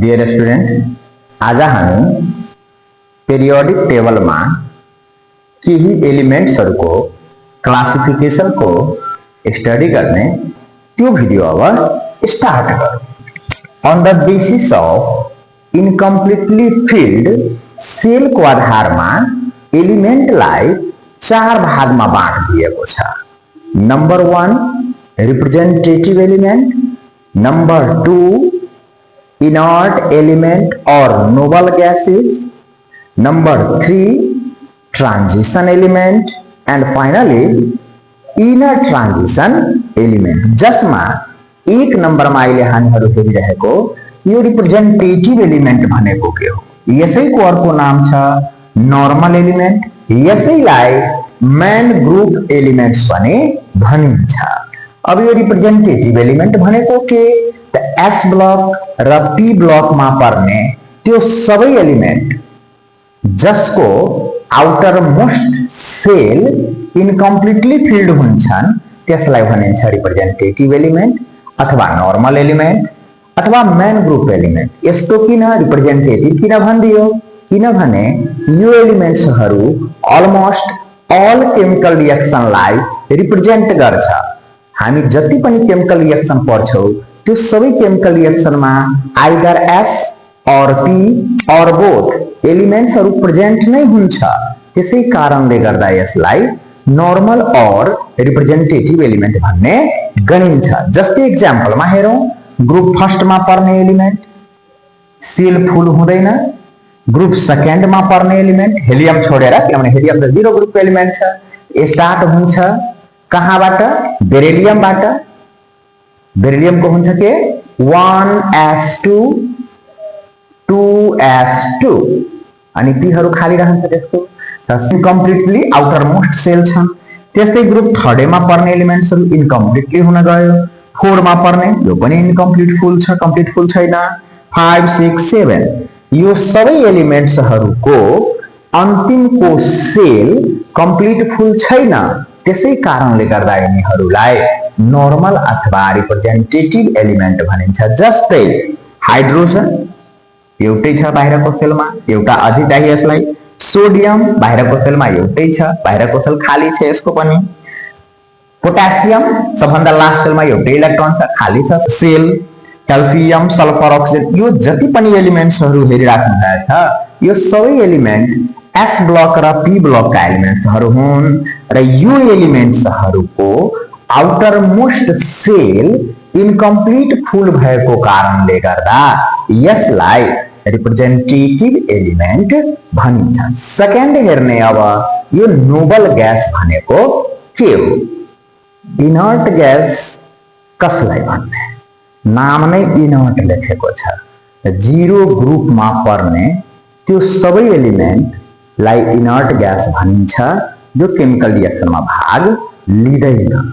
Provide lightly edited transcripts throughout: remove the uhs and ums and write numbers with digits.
Dear student, आज हामी periodic table में केही एलिमेंट्सहरुको क्लासिफिकेशनको स्टडी गर्ने त्यो भिडियो अब स्टार्ट गरौँ। On the basis of incompletely filled cell को आधारमा एलिमेंटलाई चार भागमा बाँडिएको छ। Number 1 representative element, number 2 inert element or noble gases, number 3 transition element, and finally inner transition element। जसमा एक नंबर में अहिले हामीहरु हेरिरहेको यो रिप्रेजेंटेटिभ एलिमेंट भनेको के हो? यसैको अर्को नाम छ नर्मल एलिमेंट। यसैलाई मेन ग्रुप एलिमेंट्स पनि भनिन्छ। अब यो रिप्रेजेंटेटिभ एलिमेंट भनेको के? एस ब्लॉक र पी ब्लॉक में पर्ने त्यो सबै एलिमेंट जसको आउटर मोस्ट सेल इनकम्प्लिटली फिल्ड हुन्छन् त्यसलाई भनिन्छ रिप्रेजेंटेटिभ एलिमेंट अथवा नर्मल एलिमेंट अथवा मेन ग्रुप एलिमेंट। यस्तो किन रिप्रेजेंटेटिभ किन भनिदियो? किनभने यो एलिमेंट्सहरु अलमोस्ट अल केमिकल रिएक्सनलाई रिप्रेजेंट गर्छ। हामी जति पनि केमिकल रिएक्सन पढ्छौं त्यो सबै केमिकल रिएक्सन में आइदर एस और पी और बोथ एलिमेंट्सहरु प्रेजेंट नै हुन्छ। त्यसै कारणले गर्दा यसलाई नर्मल और रिप्रेजेंटेटिभ एलिमेंट भन्ने गनिन्छ। जस्तै एक्जाम्पल मा हेरौं, ग्रुप फर्स्ट मा पर्ने एलिमेंट सेल फुल हुँदैन। ग्रुप सेकेंड मा पर्ने एलिमेंट हेलियम छोडेर, किनभने हेलियम त जीरो ग्रुप एलिमेंट छ, स्टार्ट हुन्छ कहाँबाट? बेरिलियमबाट। बेरिलियम को हुन्छ के 1s2 2s2 अनि पीहरु खाली रहन्छ त्यसको। इनकम्प्लिटली आउटर मोस्ट सेल छन्। त्यस्तै ग्रुप थर्ड मा पर्ने एलिमेंट्सहरु इनकम्प्लिटली हुन गयो। 4 मा पर्ने यो पनि इनकम्प्लिट फुल छ, कम्प्लिट फुल छैन। 5 6 7 यो सबै एलिमेंट्सहरुको अन्तिमको सेल कम्प्लिट फुल छैन। त्यसै कारणले गर्दा यिनीहरुलाई नर्मल अथवा रिप्रेजेंटेटिभ एलिमेंट भनिन्छ। जस्तै हाइड्रोजन एउटै छ बाहिरको सेलमा, एउटा अझै चाहिए यसलाई। सोडियम बाहिरको सेलमा एउटै छ, बाहिरको सेल खाली छ यसको पनि। पोटेशियम सबभन्दा लास्ट सेलमा एउटै इलेक्ट्रोन छ, खाली छ सेल। क्याल्सियम, सल्फर, अक्सिजन यो जति पनि एलिमेंट्सहरु हेरिराख्नु भएको छ यो सबै एलिमेंट एस ब्लॉक र पी ब्लॉक का एलिमेंट्सहरु हुन् र यो एलिमेंट्सहरुको आउटर मोस्ट सेल इनकम्प्लिट फुल भएको कारणले गर्दा यसलाई रिप्रेजेंटेटिभ एलिमेंट भनिन्छ। सेकेंड हेर्ने अब यो नोबल ग्यास भनेको के हो? इनर्ट ग्यास कसलाई भन्ने? नाम नै इनर्ट लेखेको छ। जीरो ग्रुप में पर्ने त्यो सबै एलिमेंट लाई इनर्ट गैस भनिन्छ जो केमिकल रिएक्सन में भाग लिँदैन।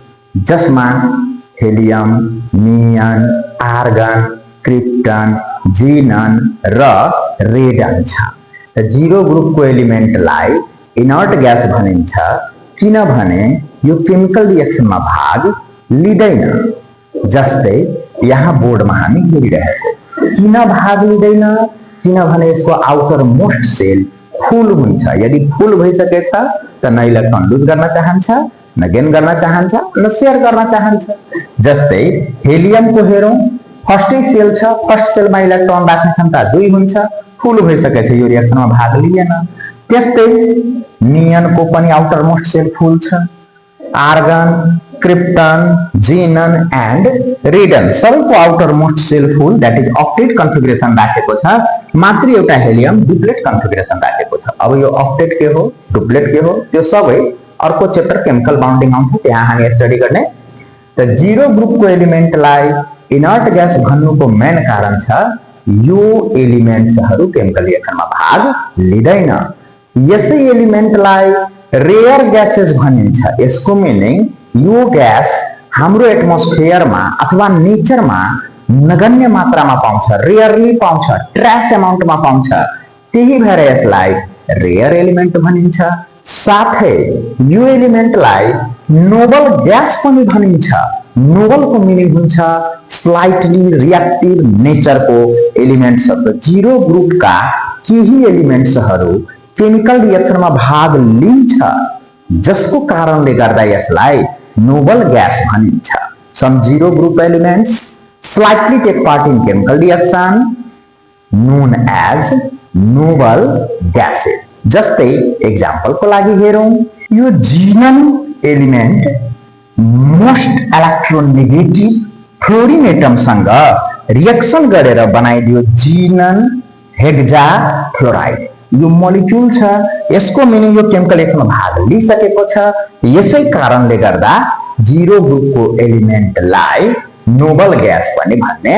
जसमा हेलियम, नियन, आर्गन, क्रिप्टन, जीनन र रेडन छ। जीरो ग्रुप को एलिमेंट लाई इनर्ट गैस भनिन्छ किनभने यो केमिकल रिएक्सन में भाग लिँदैन। जस्तै यहाँ बोर्ड में हामी हेरिरहेको किन भाग लिँदैन? किनभने यसको आउटर मोस्ट सेल फुल हुन्छ। यदि फुल भइसकेछ त न इलेक्ट्रोन लुज गर्न चाहन्छ, न गेन गर्न चाहन्छ, न शेयर गर्न चाहन्छ। जस्तै हेलियम को हेरौं, फर्स्टै सेल छ, फर्स्ट सेल में इलेक्ट्रोन राख्ने क्षमता 2 हुन्छ, फुल भइसकेछ यो रिएक्सन में भाग लिएन। त्यस्तै नियन को पनि आउटर मोस्ट सेल फुल छ। Argon, krypton, xenon and radon सबैको outermost shell full that is octet configuration राखेको छ। मात्र एउटा हेलियम डुप्लेट कन्फिगरेसन राखेको छ। अब यो ऑक्टेट के हो, डुप्लेट के हो, त्यो सबै अर्को चैप्टर केमिकल बाउन्डिङ आउँछ, त्यहाँ हामी स्टडी गर्ने। त जीरो ग्रुप को एलिमेंटलाई इनर्ट ग्यास भन्नुको मेन कारण छ यो एलिमेंट्सहरु केमिकल रिएक्सनमा भाग लिँदैन। यसै एलिमेंटलाई रेयर ग्यासेस भनिन्छ। यसको मिनिङ यो ग्यास हाम्रो एटमोस्फियर में अथवा नेचर में नगण्य मात्रा में पाउँछ, रेयरली पाउँछ, ट्रेस अमाउंट में पाउँछ। त्यही भएर यसलाई रेयर एलिमेंट भनिन्छ। साथै यो एलिमेंटलाई नोबल ग्यास पनि भनिन्छ। नोबल को मिनिङ हुन्छ स्लाइटली रिएक्टिभ नेचरको एलिमेन्ट्सहरु। जीरो ग्रुपका केही एलिमेन्ट्सहरु केमिकल रिएक्सनमा भाग लिन्छ जसको कारणले गर्दा यसलाई नोबल ग्यास भनिन्छ। Sum zero group elements slightly take part in chemical reaction known as noble gases। जस्तै एक्जाम्पल को लागि हेरौं, यो xenon element most electronegative fluorine atom सँग रिएक्सन गरेर बनाइदियो जीनन हेक्सा फ्लोराइड। यो मोलिक्युल छ, यसको मिनिङ यो केमिकल रिएक्सनमा भाग लिइसकेको छ। यसै कारणले गर्दा जीरो ग्रुपको एलिमेन्टलाई नोबल ग्यास पनि भन्ने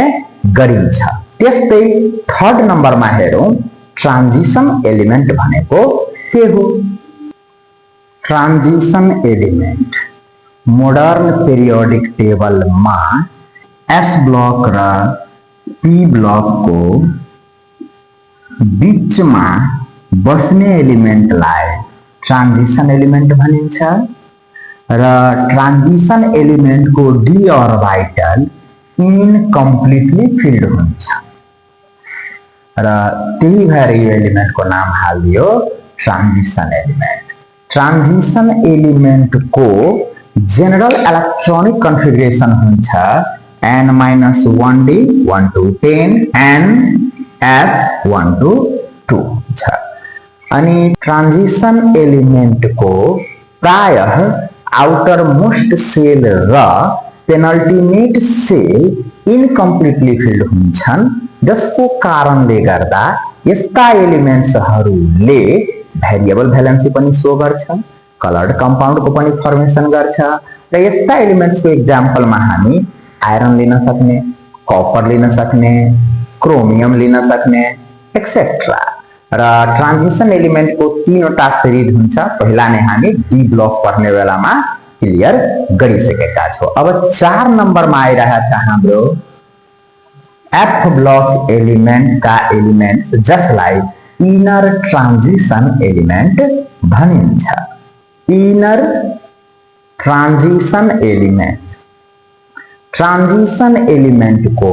गरिन्छ। त्यस्तै थर्ड नम्बरमा हेरौं, ट्रान्जिसन एलिमेन्ट भनेको के हो? ट्रान्जिसन एलिमेन्ट मोडर्न पिरियोडिक टेबलमा एस ब्लक र पी ब्लकको बीचमा बस्ने एलिमेन्टलाई ट्रान्जिसन एलिमेन्ट भनिन्छ र ट्रान्जिसन एलिमेन्टको डी अर्बिटल इनकम्प्लिटली फिल्ड हुन्छ र त्यही भएर यो एलिमेन्टको नाम हालियो ट्रान्जिसन एलिमेन्ट। ट्रान्जिसन एलिमेन्टको जेनरल इलेक्ट्रोनिक कन्फिगरेसन हुन्छ n-1d 1 to 10 n f 1 to 2 छ। अनि ट्रान्जिसन एलिमेन्टको प्रायः आउटर मोस्ट सेल र पेनल्टिमेट सेल इनकम्प्लिटली फिल्ड हुन्छन्, जसको कारणले गर्दा यस्ता एलिमेन्ट्सहरूले भेरिएबल भ्यालेन्सी पनि शो गर्छ, कलर्ड कम्पाउन्डको पनि फर्मेसन गर्छ र यस्ता एलिमेन्ट्सको एक्जाम्पलमा हामी आइरन लिन सक्ने, कपर लिन सक्ने, क्रोमियम लिन सक्ने एक्सेट्रा। र ट्रान्जिसन एलिमेन्टको तीनवटा सिरिज हुन्छ, पहिला नै हामी डी ब्लक पढ्ने बेलामा क्लियर गरिसकेका छौं। अब 4 नम्बरमा आइरहेको छ हाम्रो एफ ब्लक एलिमेन्टका एलिमेन्ट्स जसलाई इनर ट्रान्जिसन एलिमेन्ट भनिन्छ। इनर ट्रान्जिसन एलिमेन्ट ट्रान्जिसन एलिमेन्टको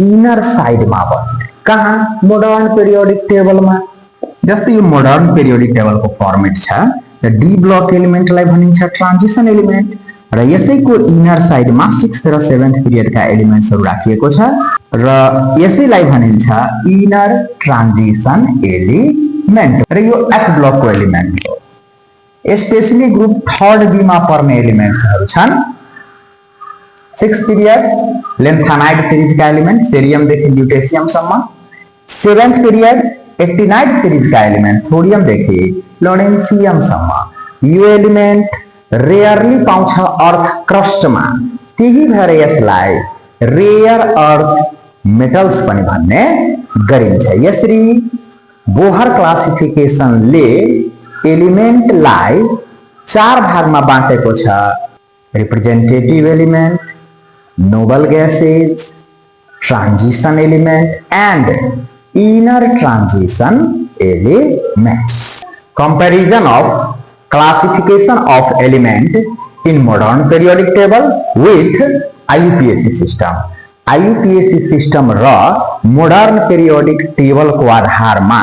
इनर साइडमा बस्ने, कहाँ? मोडर्न पिरियोडिक टेबलमा। जस्तै यो मोडर्न पिरियोडिक टेबलको फर्मेट छ, डी ब्लक एलिमेन्टलाई भनिन्छ ट्रान्जिसन एलिमेन्ट र यसैको इनर साइडमा 6th र 7th पिरियडका एलिमेन्ट्सहरु राखिएको छ र यसैलाई भनिन्छ इनर ट्रान्जिसन एलिमेन्ट र यो एफ ब्लकको एलिमेन्ट हो। स्पेशली ग्रुप 3rd बी मा पर्ने एलिमेन्ट्सहरु छन् 6th पिरियड लेन्थानाइड सिरिजका एलिमेन्ट सेरियम देखि ल्युटेसियम सम्म, 7th पिरियड एक्टिनाइड सिरिजका एलिमेन्ट थोरियम देखि लोरेन्सियम सम्म। यो एलिमेन्ट रेयरली पाउँछ अर्थ क्रस्टमा, त्यही भएर यसलाई रेयर अर्थ मेटल्स पनि भन्ने गरिन्छ। यसरी बोहर क्लासिफिकेसनले एलिमेन्टलाई 4 भागमा बाँटेको छ, representative element, noble gases, transition element and inner transition elements। Comparison of classification of element in modern periodic table with IUPAC system। IUPAC system र modern periodic table को आधारमा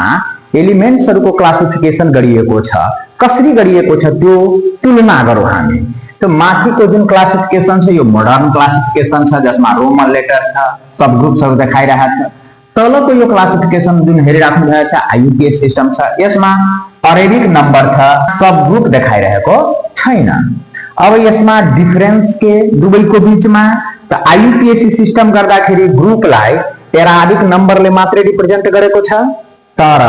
एलिमेन्ट्सहरुको क्लासिफिकेसन गरिएको छ। कसरी गरिएको छ त्यो तुलना गरौँ हामी। तो माथिको जुन क्लासिफिकेसन छ यो मोडर्न क्लासिफिकेसन छ जसमा रोमन लेटर छ, सब ग्रुपहरु देखाइरहेको छ। तलको यो क्लासिफिकेसन जुन हेरिराख्नु भएको छ आईयूपीएस सिस्टम छ, यसमा अरेबिक नम्बर छ, सब ग्रुप देखाइरहेको छैन। अब यसमा डिफरेन्स के दुवैको बीचमा त आईयूपीएस सिस्टम गर्दाखेरि ग्रुपलाई एराबिक नम्बरले मात्रै रिप्रेजेन्ट गरेको छ, तर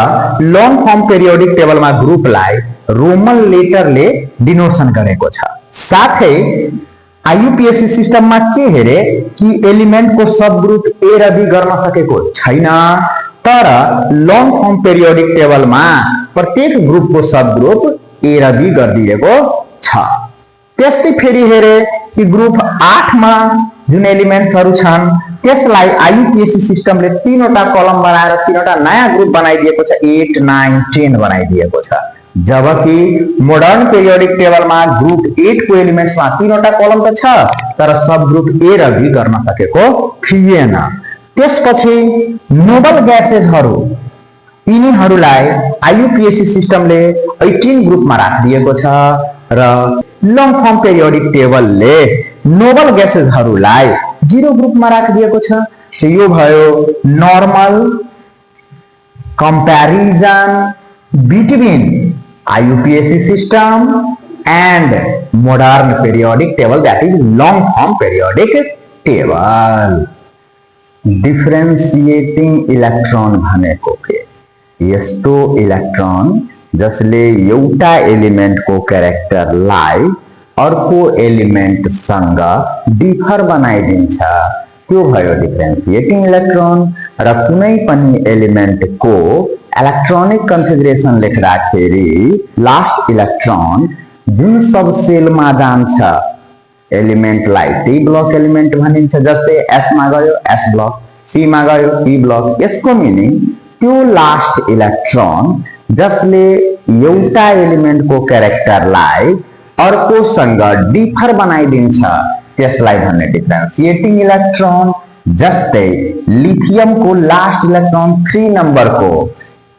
लङ फर्म पिरियोडिक टेबलमा ग्रुपलाई रोमन लेटरले डिनोसन गरेको छ। साथै आईयूपीएस सिस्टममा के हेरे कि एलिमेन्टको सब ग्रुप ए र बी गर्न सकेको छैन, तर लङ फर्म पिरियोडिक टेबलमा प्रत्येक ग्रुपको सब ग्रुप ए र बी गरिदिएको छ। त्यस्तै फेरि हेरे कि ग्रुप 8 मा जुन एलिमेन्टहरु छन् त्यसलाई आईयूपीएस सिस्टमले 3 वटा कलम बनाएर 3 वटा नयाँ ग्रुप बनाइदिएको छ, 8, 9, 10 बनाइदिएको छ। जबकि मोडर्न पिरियोडिक टेबल में ग्रुप 8 को एलिमेंट्स में 3वटा कलम त छ तर सब ग्रुप ए र बी गर्न सकेको थिएन। त्यसपछि नोबल ग्यासेजहरू यिनीहरूलाई आईयूपीएसी सिस्टमले 18 ग्रुपमा राखिदिएको छ र लङ फर्म पिरियोडिक टेबलले नोबल ग्यासेजहरूलाई 0 ग्रुपमा राखिदिएको छ। यो भयो normal comparison between IUPAC system and modern periodic table, that is long form periodic table. Differentiating electron भनेको के यस्तो इलेक्ट्रोन जसले एउटा एलिमेन्ट को क्यारेक्टरलाई अर्को एलिमेन्ट सँग डिफर बनाइदिन्छ त्यो भयो डिफरेन्शिएटिङ इलेक्ट्रोन। र कुनै पनि एलिमेन्ट को इलेक्ट्रोनिक कन्फिगरेसन लेख्दाखेरि लास्ट इलेक्ट्रोन जुन सब सेलमा जान्छ एलिमेन्टलाई टी ब्लक एलिमेन्ट भनिन्छ। जस्तै एस मा गयो एस ब्लक, सी मा गयो टी ब्लक। यसको मिनिङ त्यो लास्ट इलेक्ट्रोन जसले एउटा एलिमेन्ट को क्यारेक्टरलाई अर्कोसँग डिफर बनाइदिन्छ त्यसलाई भन्ने डिफरेन्शिएटिङ इलेक्ट्रोन। जस्तै लिथियम को लास्ट इलेक्ट्रोन 3 नंबर को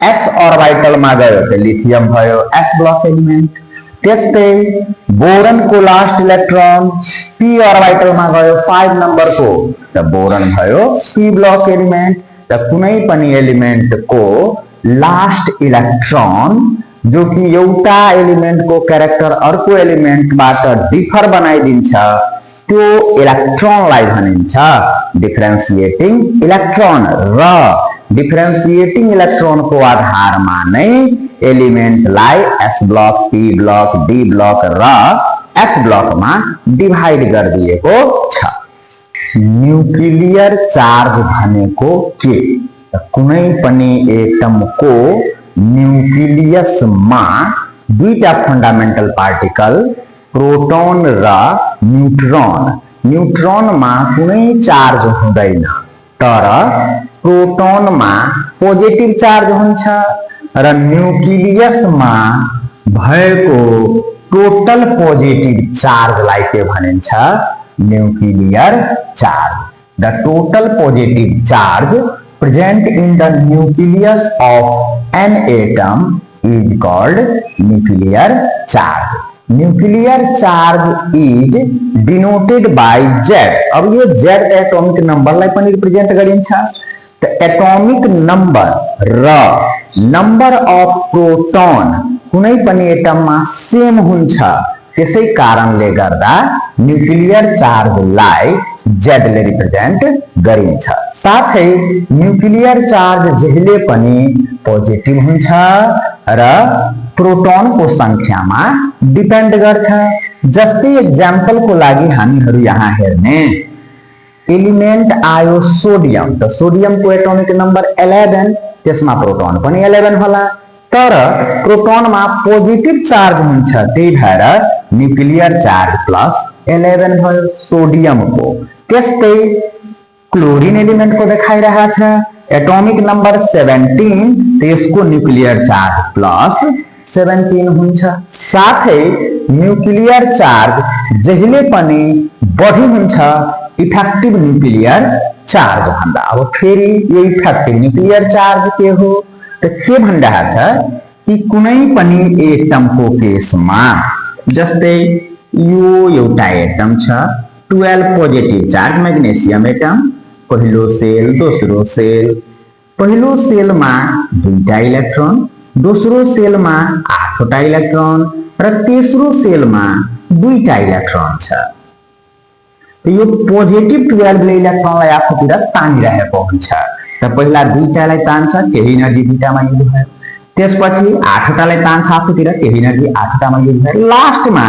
एस ऑर्बिटल में गयो तो लिथियम भयो एस ब्लॉक एलिमेंट। त्यस्तै बोरन को लास्ट इलेक्ट्रोन पी ऑर्बिटल में गयो 5 नंबर को तो बोरन भयो पी ब्लॉक एलिमेंट। तो कुनै पनि एलिमेंट को लास्ट इलेक्ट्रोन जो कि एउटा एलिमेंट को क्यारेक्टर अर्को एलिमेंट बाट डिफर बनाइदिन्छ त्यो इलेक्ट्रोनलाई भनिन्छ डिफरेन्शिएटिङ इलेक्ट्रोन। र डिफरेन्शिएटिङ इलेक्ट्रोन को आधारमा नै एलिमेन्टलाई s block, p block, d block र एफ ब्लक में डिवाइड गरिदिएको छ। न्यूक्लियर चार्ज भनेको के? कुनै पनि एटम को न्यूक्लियस में दुईटा फंडामेंटल पार्टिकल प्रोटोन र न्यूट्रॉन। न्यूट्रॉन में कुनै चार्ज हुँदैन तर प्रोटोन में पोजिटिभ चार्ज हुन्छ र न्यूक्लियस में भएको टोटल पोजिटिभ चार्जलाई के भनिन्छ nuclear charge. The total positive charge present in the nucleus of an atom is called nuclear charge. Nuclear charge is denoted by Z. अब ये Z एटॉमिक नंबरलाई पनि रिप्रेजेन्ट गरिन्छ। त एटॉमिक नंबर र नंबर अफ प्रोटोन कुनै पनि एटममा same हुन्छ त्यसै कारणले गर्दा न्यूक्लियर चार्जलाई Z ले रिप्रेजेन्ट गरिन्छ। साथै न्यूक्लियर चार्ज जहिले पनि पोजिटिभ हुन्छ र प्रोटोन को संख्यामा डिपेन्ड गर्छ। जस्तै एक्जाम्पल को लागि हामीहरू यहाँ हेर्ने एलिमेन्ट आयो सोडियम। त सोडियम को एटॉमिक नंबर 11 त्यसमा प्रोटोन पनि 11 होला तर प्रोटोन में पोजिटिभ चार्ज हुन्छ त्यही भएर न्यूक्लियर चार्ज प्लस 11 भयो सोडियम को। त्यस्तै क्लोरीन एलिमेंट को देखाइरहेको छ एटॉमिक नंबर 17 त्यसको न्यूक्लियर चार्ज प्लस 17 हुन्छ। साथै न्यूक्लियर चार्ज जहिले पनि बढी हुन्छ इफेक्टिभ न्यूक्लियर चार्ज भन्दा। अब फेरि यो इफेक्टिभ न्यूक्लियर चार्ज के हो त के भनिरहेको छ कि कुनै पनि एटम को केसमा जस्तै यो एउटा एटम छ 12 पोजिटिभ चार्ज मैग्नेशियम एटम। पहिलो सेल दोस्रो सेल, पहिलो सेल में 2टा इलेक्ट्रोन, दोस्रो सेल में 8वटा इलेक्ट्रोन र तेस्रो सेल में 2टा इलेक्ट्रोन छ। यो पोजिटिभ 12 ले इलेक्ट्रोनलाई आफूतिर तानिरहेको हुन्छ। त पहिला 2टालाई तान्छ केही एनर्जी 2टामा युज भयो, त्यसपछि 8वटालाई तान्छ आफूतिर केही एनर्जी 8वटामा युज भयो, लास्टमा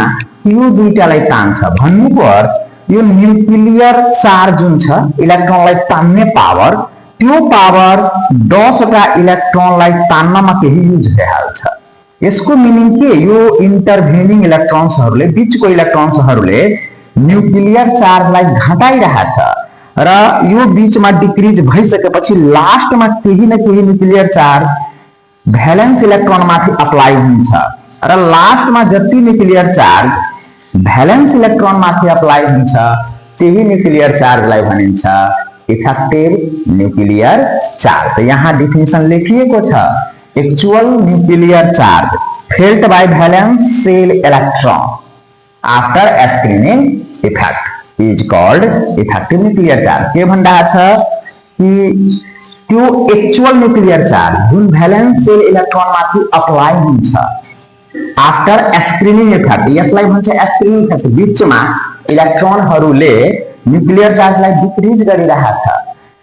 यो 2टालाई तान्छ। भन्नुको अर्थ यो न्यूक्लियर चार्ज जुन छ इलेक्ट्रोनलाई तान्ने पावर त्यो पावर 10वटा इलेक्ट्रोनलाई तान्नमा केही युज भइहाल्छ। यसको मिनिङ के यो इन्टरभेनिङ इलेक्ट्रोन्सहरूले बीचको इलेक्ट्रोन्सहरूले न्यूक्लियर चार्जलाई घटाइरहेछ र यो बीचमा डिक्रिज भइसकेपछि लास्टमा केही न केही न्यूक्लियर चार्ज भेलेन्स इलेक्ट्रोन माथि अप्लाई हुन्छ र लास्टमा जति न्यूक्लियर चार्ज भेलेन्स इलेक्ट्रोन माथि अप्लाई हुन्छ त्यही न्यूक्लियर चार्जलाई भनिन्छ इफेक्टिभ न्यूक्लियर चार्ज। यहाँ डिफिनेसन लेखिएको छ, actual nuclear charge felt by valence shell electron after screening effect is called effective nuclear charge. के भन्दा छ कि त्यो एक्चुअल न्यूक्लियर चार्ज जुन भेलेन्स सेल इलेक्ट्रोन माथि अप्लाई हुन्छ आफ्टर स्क्रीनिंग इफेक्ट, यसलाई भन्छ स्क्रीनिंग इफेक्ट, बीचमा इलेक्ट्रोनहरूले न्यूक्लियर चार्जलाई डिक्रिज गरिरहेछ,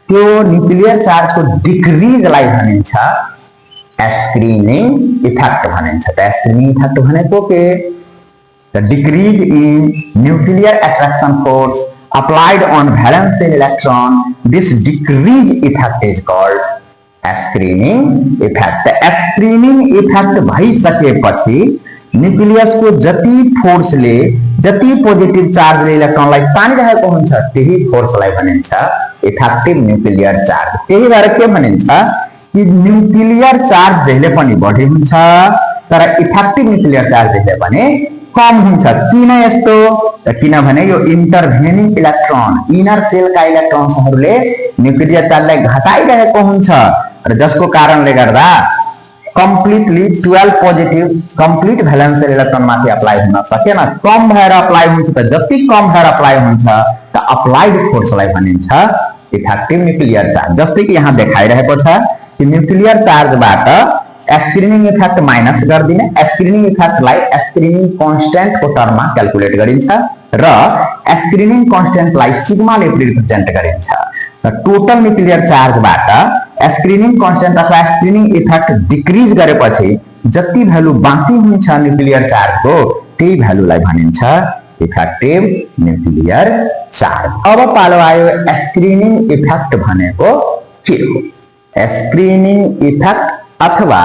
त्यो न्यूक्लियर चार्जको डिक्रिजलाई भनिन्छ स्क्रीनिंग इफेक्ट भनिन्छ। त स्क्रीनिंग इफेक्ट भनेको के? The decrease in nuclear attraction force applied on valence shell electron, this decrease effect is called screening effect। screening effect भइसकेपछि न्यूक्लियस को जति फोर्सले जति पोजिटिभ चार्जले इलेक्ट्रोनलाई तानिरहेको हुन्छ त्यही फोर्सलाई भनिन्छ इफेक्टिभ न्यूक्लियर चार्ज। त्यही भएर के भनिन्छ कि न्यूक्लियर चार्ज जहिले पनि बढी हुन्छ तर इफेक्टिभ न्यूक्लियर चार्ज जहिले पनि कम हुन्छ। किन यस्तो? किनभने यो इन्टरभेनिङ इलेक्ट्रोन इनर सेलका इलेक्ट्रोन्सहरूले न्यूक्लियर चार्जलाई घटाइरहेको हुन्छ र जसको कारणले गर्दा completely 12 positive complete valence shell electron माथि अप्लाई हुन सकेन, कम भएर अप्लाई हुन्छ। त जति कम भएर अप्लाई हुन्छ त अप्लाइड फोर्सलाई भनिन्छ इफेक्टिभ न्यूक्लियर चार्ज। जस्तै कि यहाँ देखाइरहेको छ कि न्यूक्लियर चार्जबाट स्क्रीनिंग इफेक्ट माइनस गरिदिने, स्क्रीनिंग इफेक्टलाई स्क्रीनिंग कांस्टेंट को टर्ममा क्याल्कुलेट गरिन्छ र स्क्रीनिंग कांस्टेंटलाई सिग्माले रिप्रेजेन्ट गरिन्छ। र टोटल न्यूक्लियर चार्जबाट स्क्रीनिंग कांस्टेंट अथवा स्क्रीनिंग इफेक्ट डिक्रिज गरेपछि जति भ्यालु बाँकी हुन्छ न्यूक्लियर चार्जको त्यही भ्यालुलाई भनिन्छ इफेक्टिभ न्यूक्लियर चार्ज। अब पालो आयो स्क्रीनिंग इफेक्ट भनेको के हो? स्क्रीनिंग इफेक्ट अथवा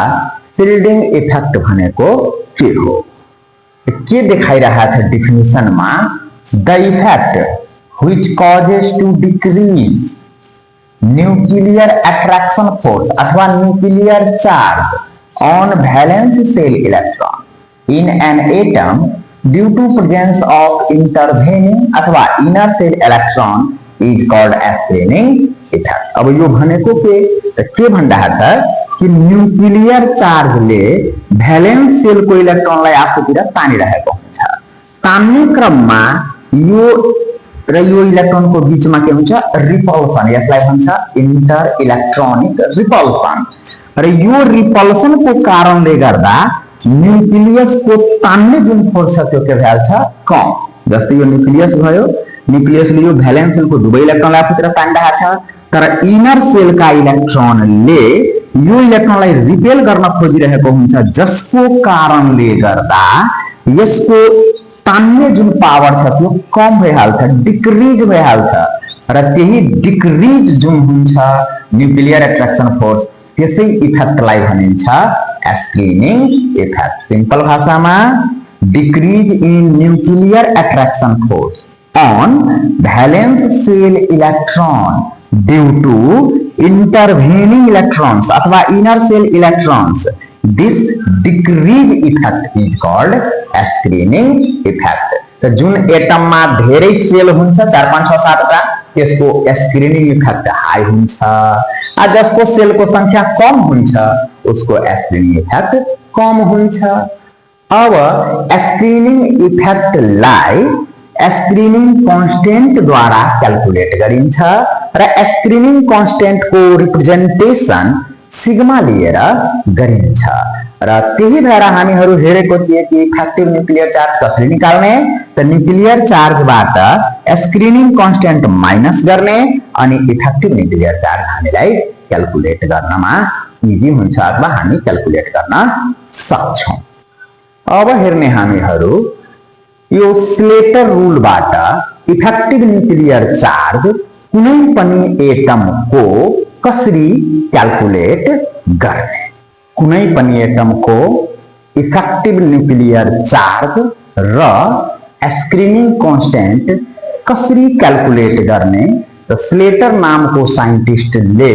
शिल्डिंग इफेक्ट भनेको के हो? के देखाइरहेको छ डिफिनेसनमा? The effect which causes to decrease nuclear attraction force अथवा nuclear charge on valence shell electron in an atom due to presence of intervening अथवा inner shell electron is called screening effect. अब यो भनेको के भन्दा छ कि न्यूक्लियर चार्जले भ्यालेन्स सेलको इलेक्ट्रोनलाई आफूतिर तानिरहेको हुन्छ। तान्ने क्रममा यो र यो इलेक्ट्रोनको बीचमा के हुन्छ? रिपल्सन, यसलाई भन्छ इन्टर इलेक्ट्रोनिक रिपल्सन। र यो रिपल्सनको कारणले गर्दा न्यूक्लियसको तान्ने जुन फोर्स छ त्यो के भइहाल्छ? कम। जस्तै यो न्यूक्लियस भयो, न्यूक्लियसले यो भ्यालेन्स सेलको दुवै इलेक्ट्रोनलाई आफूतिर तानिरहेको छ तर इनर सेलका इलेक्ट्रोनले यो इलेक्ट्रोनलाई रिपेल गर्न खोजिरहेको हुन्छ जसको कारणले गर्दा यसको तान्ने जुन पावर छ त्यो कम भइहाल्छ, डिक्रिज भइहाल्छ र त्यही डिक्रिज जुन हुन्छ न्यूक्लियर अट्रैक्शन फोर्स त्यसै इफेक्टलाई भनिन्छ स्क्रीनिंग इफेक्ट। सिंपल भाषामा decrease in nuclear attraction force on valence shell electron due to intervening electrons अथवा inner cell electrons, this decrease effect is called screening effect। तो जुन एटम मा धेरै सेल हुन्छ 4 5 6 7 टा त्यसको स्क्रीनिंग इफेक्ट हाई हुन्छ, आ जसको सेलको संख्या कम हुन्छ उसको स्क्रीनिंग इफेक्ट कम हुन्छ। अब स्क्रीनिंग इफेक्टलाई स्क्रीनिंग कांस्टेंट द्वारा क्याल्कुलेट गरिन्छ र स्क्रीनिंग कांस्टेंट को रिप्रेजेन्टेसन सिग्मा लिएर गरिन्छ र त्यही भएर हामीहरू हेरेको थिए कि इफेक्टिभ न्यूक्लियर चार्ज कसरी निकाल्ने? त न्यूक्लियर चार्जबाट स्क्रीनिंग कांस्टेंट माइनस गर्ने अनि इफेक्टिभ न्यूक्लियर चार्ज हामीलाई क्याल्कुलेट गर्नमा इजी हुन्छ अथवा हामी क्याल्कुलेट गर्न सक्छौं। अब हेर्ने हामीहरू यो स्लेटर रूलबाट इफेक्टिभ न्यूक्लियर चार्ज कुनै पनि एटमको कसरी क्याल्कुलेट गर्ने? कुनै पनि एटमको इफेक्टिभ न्यूक्लियर चार्ज र स्क्रीनिंग कांस्टेंट कसरी क्याल्कुलेट गर्ने? त स्लेटर नामको साइन्टिस्टले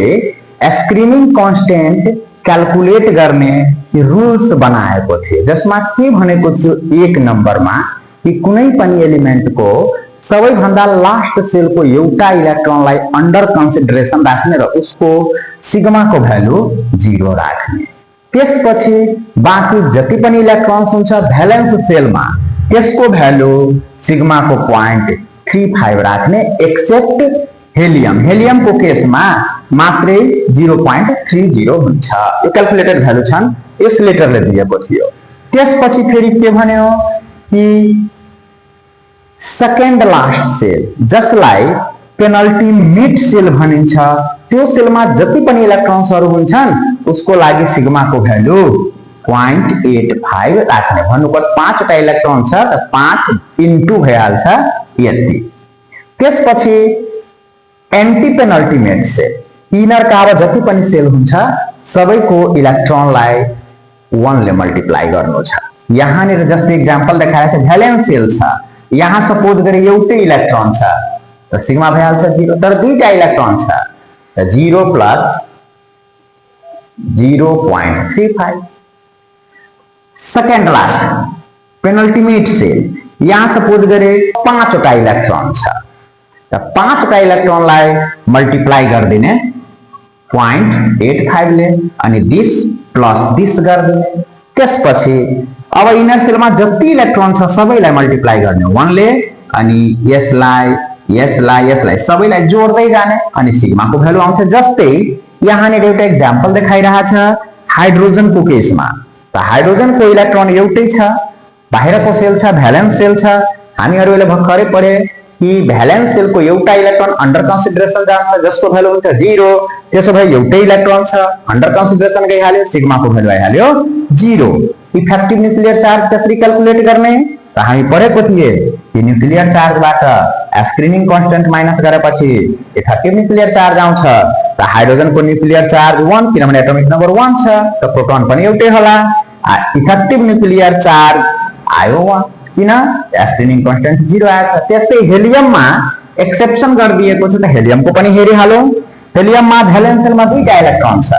स्क्रीनिंग कांस्टेंट क्याल्कुलेट गर्ने रुल्स बनाएको थिए, जसमा के भनेको छु 1 नम्बरमा कि कुनै पनि एलिमेन्टको सबैभन्दा लास्ट सेलको एउटा इलेक्ट्रोनलाई अन्डर कन्सिडरेसन राख्ने र उसको सिग्माको भ्यालु 0 राख्ने। त्यसपछि बाँकी जति पनि इलेक्ट्रोन्स हुन्छ भ्यालेन्स सेलमा त्यसको भ्यालु सिग्माको 0.35 राख्ने, एक्सेप्ट हेलियम। हेलियमको केसमा मात्रै 0.30 हुन्छ। यो क्याल्कुलेटेड भ्यालु छन्, यस लेटरले दिएको थियो। त्यसपछि फेरि के भन्यो कि सेकेन्ड लास्ट सेल, जसलाई पेनल्टिमेट सेल भनिन्छ, त्यो सेलमा जति पनि इलेक्ट्रोन्सहरू हुन्छन् उसको लागि सिग्माको भ्यालु 0.85 राख्ने। भन्नुको 5 वटा इलेक्ट्रोन छ त 5 इन्टु भइहाल्छ यति। त्यसपछि एन्टी पेनल्टिमेट सेल, इनर का अब जति पनि सेल हुन्छ सबैको इलेक्ट्रोनलाई 1 ले मल्टिप्लाई गर्नु छ। यहाँनिर जस्तै एक्जाम्पल देखाएको छ, भ्यालेन्स सेल छ, यहाँ सपोज गरे एउटै इलेक्ट्रोन छ त सिग्मा भइहाल्छ 0, तर दुईटा इलेक्ट्रोन छ त 0 plus 0.35। Second last penultimate shell, यहाँ सपोज गरे 5 वटा इलेक्ट्रोन छ त 5 वटा इलेक्ट्रोनलाई मल्टिप्लाई गरिदिने 0.85 ले अनि 10 प्लस 10 गरिदिने। त्यसपछि अब इनर सेलमा जति इलेक्ट्रोन छ सबैलाई मल्टिप्लाई गर्ने 1 ले अनि यसलाई सबैलाई जोड्दै जाने अनि सिग्माको भ्यालु आउँछ। जस्तै यहाँनिर एउटा एक्जाम्पल देखाइरहेको छ हाइड्रोजनको केसमा, त हाइड्रोजनको इलेक्ट्रोन एउटै छ, बाहिरको सेल छ भ्यालेन्स सेल छ। हामीहरूले भर्खरै पढे कि भ्यालेन्स सेलको एउटा इलेक्ट्रोन अन्डर कन्सिडरेसन जान्छ जसको भ्यालु हुन्छ 0। त्यसो भए एउटै इलेक्ट्रोन छ, अन्डर कन्सिडरेसन गइहाल्यो, सिग्माको भ्यालु आइहाल्यो 0। इफेक्टिभ न्युक्लियर चार्ज कसरी क्याल्कुलेट गर्ने त हामी पढेको थिए कि न्युक्लियर चार्जबाट स्क्रिनिङ कन्स्टेन्ट माइनस गरेपछि इफेक्टिभ न्युक्लियर चार्ज आउँछ। त हाइड्रोजनको न्युक्लियर चार्ज 1 किनभने एटोमिक नम्बर 1 छ त प्रोटोन पनि एउटै होला। इफेक्टिभ न्युक्लियर चार्ज आयो 1 किन स्क्रिनिङ कन्स्टेन्ट 0 आएको छ। त्यस्तै हेलियममा एक्सेप्सन गरिदिएको छ त हेलियमको पनि हेरिहालौँ। हेलियममा भ्यालेन्स सेलमा दुईटा इलेक्ट्रोन छ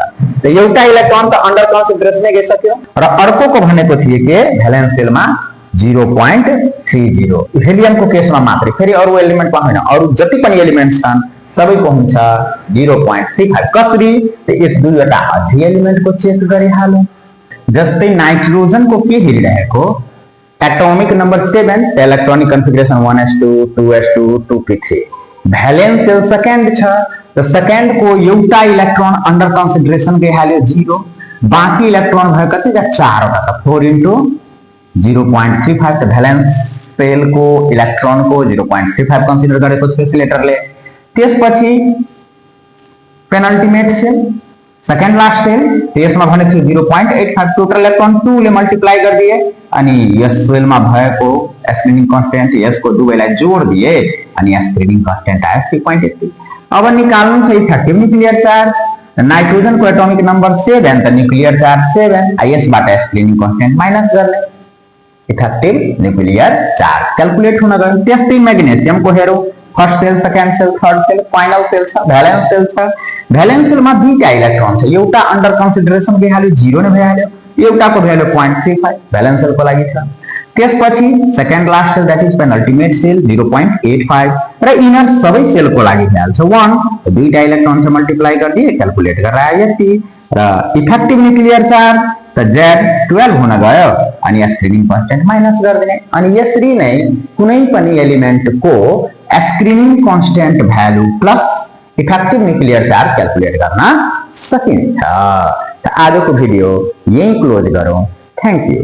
त एउटा इलेक्ट्रोन त अन्डर कन्सिडरेसनै गइसक्यो र अर्कोको भनेको थिए के भ्यालेन्स सेलमा 0.30। हेलियमको केसमा मात्रै, फेरि अरू एलिमेन्टमा होइन, अरू जति पनि एलिमेन्ट छन् सबैको हुन्छ 0.35। कसरी त एक दुईवटा अझै एलिमेन्टको चेक गरिहालौँ। जस्तै नाइट्रोजनको के हेरिरहेको atomic number 7 electronic configuration 1s2 2s2 2p3। Valence shell second छ त सेकेन्ड को एउटा इलेक्ट्रोन अन्डर कन्सिडरेसन गइहाल्यो 0, बाँकी इलेक्ट्रोन भयो कति 4 वटा त 4 इन्टु 0.35 त भ्यालेन्स सेल को इलेक्ट्रोन को 0.35 कन्सिडर गरेको छ लेटरले। त्यसपछि penultimate shell second last shell, त्यसमा भनेको थियो 0.85 टोटल इलेक्ट्रोन 2 ले मल्टिप्लाई गरिदिए अनि यस सेलमा भएको स्क्रिनिङ कन्स्टेन्ट यसको दुवैलाई जोड दिए अनि स्क्रिनिङ कन्स्टेन्ट आयो 3.83। अब निकाल्नु छ इफेक्टिभ न्युक्लियर चार्ज। नाइट्रोजनको एटोमिक नम्बर 7 त न्युक्लियर चार्ज 7, यसबाट स्क्रिनिङ कन्स्टेन्ट माइनस गर्ने इफेक्टिभ न्युक्लियर चार्ज क्याल्कुलेट हुन गयो। त्यस्तै म्याग्नेसियमको हेरौँ, first shell second shell third shell final shell छ, भ्यालेन्स सेल छ। भ्यालेन्स सेलमा दुईटा इलेक्ट्रोन छ, एउटा अन्डर कन्सिडरेसन गइहाल्यो 0 नै भइहाल्यो, एउटाको भ्यालु 0.35 भ्यालेन्स सेलको लागि छ। त्यसपछि second last shell that is penultimate shell 0.85 र इनर सबै सेलको लागि भइहाल्छ 1। दुईटा इलेक्ट्रोन से मल्टिप्लाई गरिदिए क्याल्कुलेट गरेर आयो यति र इफेक्टिभ न्युक्लियर चार्ज त Z12 हुन गयो अनि स्क्रिनिङ कन्स्टेन्ट माइनस गरिदिने। अनि यसरी नै कुनै पनि एलिमेन्टको screening constant value plus effective nuclear charge calculate गर्न सकिन्छ। त आजको भिडियो यही क्लोज गरौँ। Thank you.